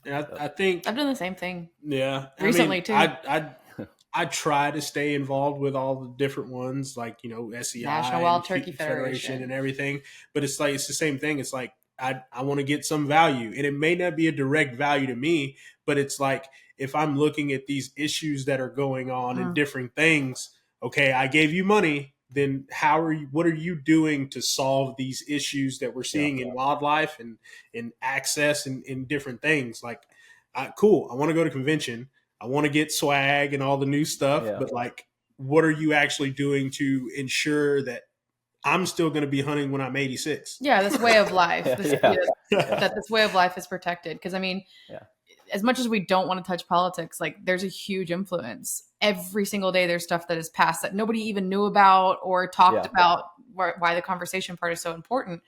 And I think I've done the same thing. Yeah, recently too. I try to stay involved with all the different ones, like SEI, National Wild Turkey Federation, and everything. But it's like it's the same thing. It's like I want to get some value, and it may not be a direct value to me, but it's like if I'm looking at these issues that are going on and different things. Okay, I gave you money. Then what are you doing to solve these issues that we're seeing in wildlife and in access and in different things? Like, cool, I want to go to convention. I want to get swag and all the new stuff. But like, what are you actually doing to ensure that I'm still going to be hunting when I'm 86? Yeah, this way of life. That this way of life is protected. Because I mean, as much as we don't want to touch politics, like there's a huge influence. Every single day there's stuff that is passed that nobody even knew about or talked about, why the conversation part is so important.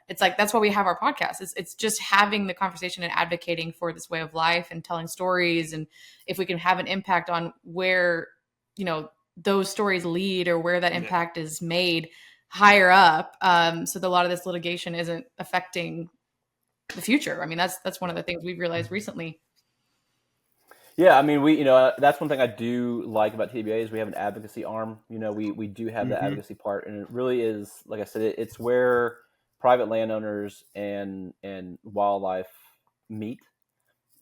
It's like, that's why we have our podcast. It's just having the conversation and advocating for this way of life and telling stories. And if we can have an impact on where, you know, those stories lead or where that impact is made higher up. So that a lot of this litigation isn't affecting the future. I mean, that's one of the things we've realized recently. Yeah, I mean, that's one thing I do like about TWA is we have an advocacy arm. You know, we do have the advocacy part, and it really is, like I said, it's where private landowners and wildlife meet.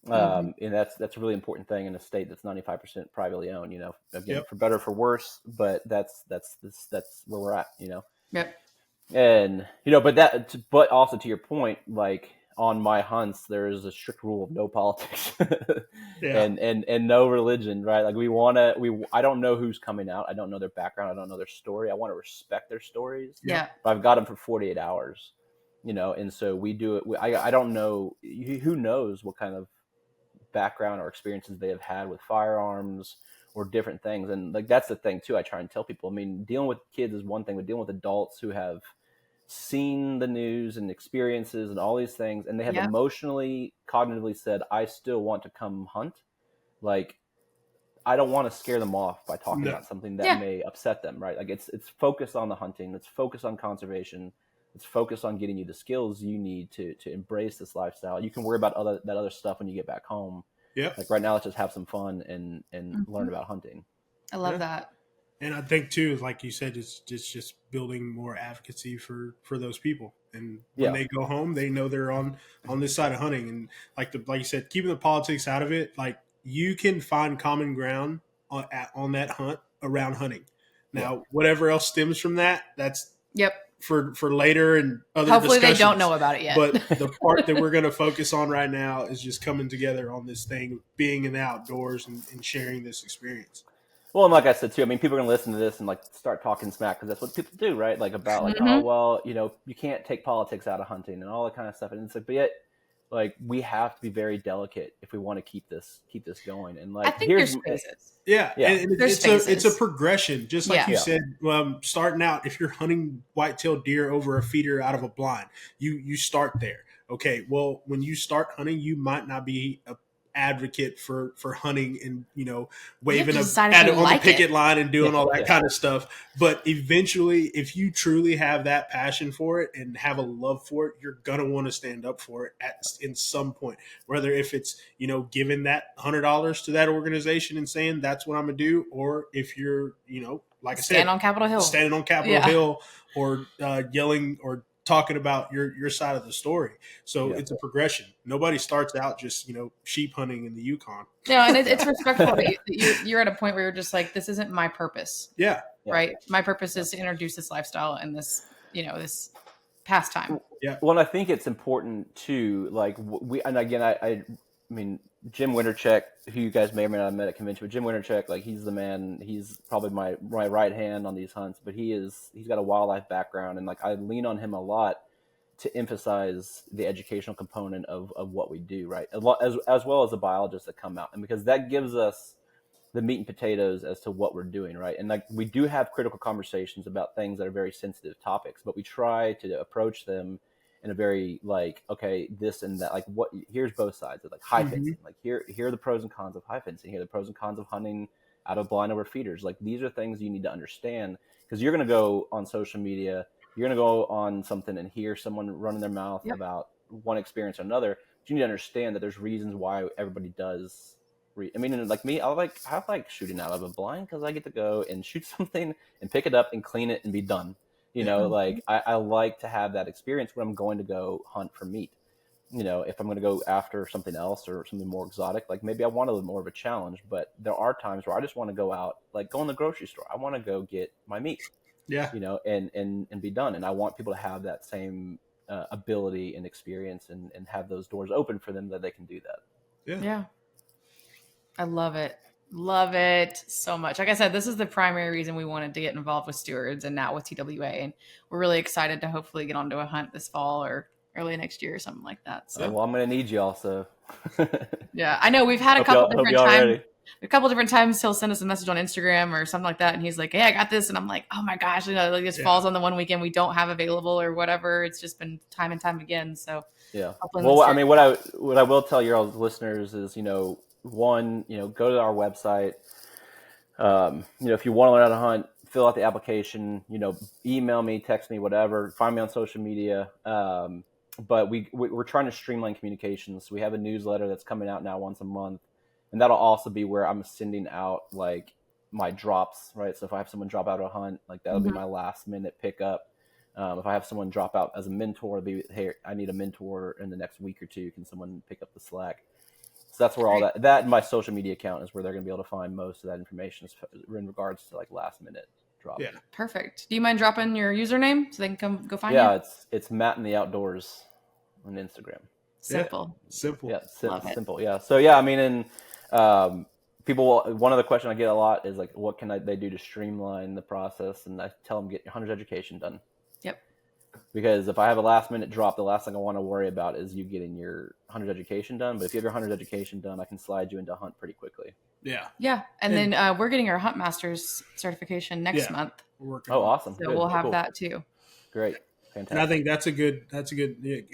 And that's a really important thing in a state that's 95% privately owned, you know, again, for better or for worse, but that's where we're at, you know? Yep. And, you know, but also to your point, like on my hunts, there is a strict rule of no politics and no religion, right? Like I don't know who's coming out. I don't know their background. I don't know their story. I want to respect their stories. Yeah. But I've got them for 48 hours, you know? And so we do it. I don't know, who knows what kind of background or experiences they have had with firearms or different things. And like, that's the thing too. I try and tell people, I mean, dealing with kids is one thing, but dealing with adults who have seen the news and experiences and all these things, and they have emotionally, cognitively said, I still want to come hunt. Like, I don't want to scare them off by talking about something that may upset them, right? Like it's focused on the hunting. It's focused on conservation. It's focused on getting you the skills you need to embrace this lifestyle. You can worry about that other stuff when you get back home. Yeah. Like right now, let's just have some fun and learn about hunting. I love that. And I think too, like you said, it's just building more advocacy for those people. And when they go home, they know they're on this side of hunting. And like you said, keeping the politics out of it, like you can find common ground on that hunt around hunting. Now, whatever else stems from that, that's for later and other hopefully discussions. They don't know about it yet. But the part that we're going to focus on right now is just coming together on this thing, being in the outdoors and sharing this experience. Well, and like I said too, I mean, people are going to listen to this and like start talking smack because that's what people do, right? Like about like, oh well, you know, you can't take politics out of hunting and all that kind of stuff. And it's like, but yet, like we have to be very delicate if we want to keep this going. And like, I think there's spaces. Yeah. And it's a progression, just like you said. Starting out, if you're hunting white-tailed deer over a feeder out of a blind, you start there. Okay, well, when you start hunting, you might not be a advocate for hunting and, you know, waving on the picket line and doing all that kind of stuff. But eventually, if you truly have that passion for it and have a love for it, you're going to want to stand up for it in some point, whether if it's, you know, giving that $100 to that organization and saying that's what I'm going to do, or if you're, you know, like I said, standing on Capitol Hill or yelling or talking about your side of the story. So it's a progression. Nobody starts out just, you know, sheep hunting in the Yukon. No, and it's respectful that you're at a point where you're just like, this isn't my purpose. Yeah. Right. My purpose is to introduce this lifestyle and this, you know, this pastime. Yeah. Well, and I think it's important too, like and again, I mean, Jim Wintercheck, who you guys may or may not have met at convention, but Jim Wintercheck, like he's the man. He's probably my right hand on these hunts, but he's got a wildlife background, and like I lean on him a lot to emphasize the educational component of what we do, right? As well as the biologists that come out, and because that gives us the meat and potatoes as to what we're doing, right? And like we do have critical conversations about things that are very sensitive topics, but we try to approach them in a very like, okay, this and that, like what, here's both sides of like high fencing, like here are the pros and cons of high fencing, here are the pros and cons of hunting out of blind over feeders. Like these are things you need to understand, because you're going to go on social media, you're going to go on something and hear someone running their mouth about one experience or another. But you need to understand that there's reasons why everybody does. I mean, like me, I like shooting out of a blind because I get to go and shoot something and pick it up and clean it and be done. You know, like I like to have that experience when I'm going to go hunt for meat. You know, if I'm going to go after something else or something more exotic, like maybe I want a little more of a challenge. But there are times where I just want to go out, like go in the grocery store. I want to go get my meat. Yeah. You know, and be done. And I want people to have that same ability and experience and have those doors open for them that they can do that. Yeah. I love it. Love it so much. Like I said, this is the primary reason we wanted to get involved with stewards and now with TWA. And we're really excited to hopefully get onto a hunt this fall or early next year or something like that. So well, I'm going to need y'all. So Yeah, I know we've had a Hope couple y'all different times. ready. A couple different times he'll send us a message on Instagram or something like that, and he's like, "Hey, I got this," and I'm like, "Oh my gosh!" Like this falls on the one weekend we don't have available or whatever. It's just been time and time again. So yeah. Well, I mean, what I will tell your listeners is, one, go to our website. If you want to learn how to hunt, fill out the application. Email me, text me, whatever. Find me on social media. But we're trying to streamline communications. So we have a newsletter that's coming out now once a month. And that'll also be where I'm sending out like my drops, right? So if I have someone drop out a hunt, like that'll be my last minute pickup. If I have someone drop out as a mentor, it'll be, hey, I need a mentor in the next week or two. Can someone pick up the slack? So that's where all that and my social media account is where they're going to be able to find most of that information in regards to like last minute drop. Yeah. Perfect. Do you mind dropping your username so they can go find you? Yeah, it's Matt in the Outdoors on Instagram. Simple. Yeah. Simple. Yeah, simple. It. Yeah. So yeah, I mean, and people. One of the questions I get a lot is like, what can they do to streamline the process? And I tell them, get your hunters education done. Yep. Because if I have a last minute drop, the last thing I want to worry about is you getting your hunters education done. But if you have your hunters education done, I can slide you into hunt pretty quickly. Yeah. Yeah, and then we're getting our Hunt Masters certification next month. We're working awesome. So we'll have that too. Great. Fantastic. And I think that's a good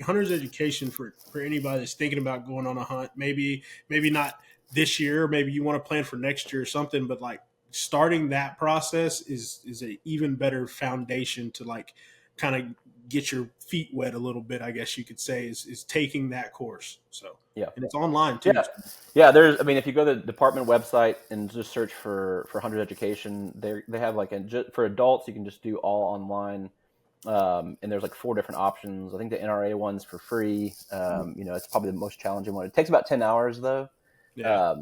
hunter's education for anybody that's thinking about going on a hunt. Maybe not this year, or maybe you want to plan for next year or something, but like starting that process is an even better foundation to like kind of get your feet wet a little bit, I guess you could say, is taking that course. So yeah, and it's online too. Yeah. There's, I mean, if you go to the department website and just search for hunters education, they have like for adults, you can just do all online. And there's like 4 different options. I think the NRA one's for free. It's probably the most challenging one. It takes about 10 hours though. Yeah.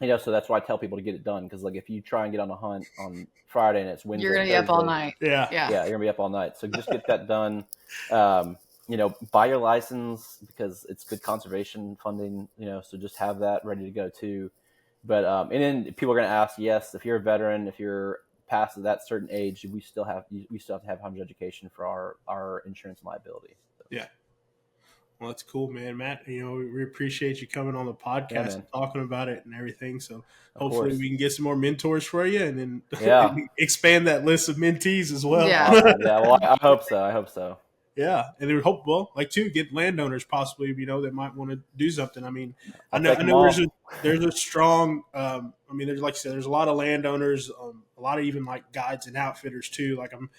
So that's why I tell people to get it done. Cause like if you try and get on a hunt on Friday and it's Wednesday, you're going to be up all night. Yeah. You're gonna be up all night. So just get that done. Buy your license because it's good conservation funding, so just have that ready to go too. But, and then people are going to ask, yes, if you're a veteran, if you're past that certain age, we still have to have hunters education for our insurance liability. So. Yeah. Well, that's cool, man. Matt, we appreciate you coming on the podcast and talking about it and everything. So hopefully we can get some more mentors for you and then expand that list of mentees as well. Yeah. Well, I hope so. Yeah. And we hope, get landowners possibly, that might want to do something. I mean, I know there's a strong, there's, like you said, there's a lot of landowners, a lot of even like guides and outfitters too. Like I'm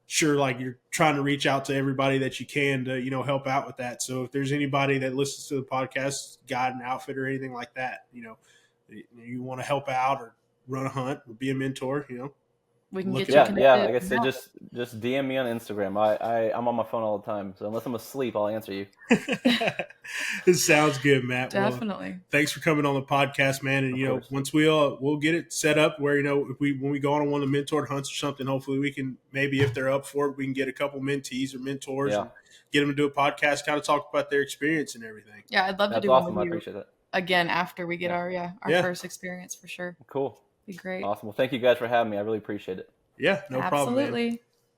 sure like you're trying to reach out to everybody that you can to, help out with that. So if there's anybody that listens to the podcast, guide and outfitter or anything like that, you want to help out or run a hunt or be a mentor, we can get you connected. Yeah, like I said, just DM me on Instagram. I'm on my phone all the time, so unless I'm asleep, I'll answer you. It sounds good, Matt. Definitely. Well, thanks for coming on the podcast, man. And once we'll get it set up where if when we go on one of the mentored hunts or something, hopefully we can maybe if they're up for it, we can get a couple mentees or mentors and get them to do a podcast, kind of talk about their experience and everything. Yeah, I'd love to do awesome. one with I appreciate that. Again after we get our first experience for sure. Cool. Be great. Awesome. Well, thank you guys for having me. I really appreciate it. Yeah, no problem. Absolutely.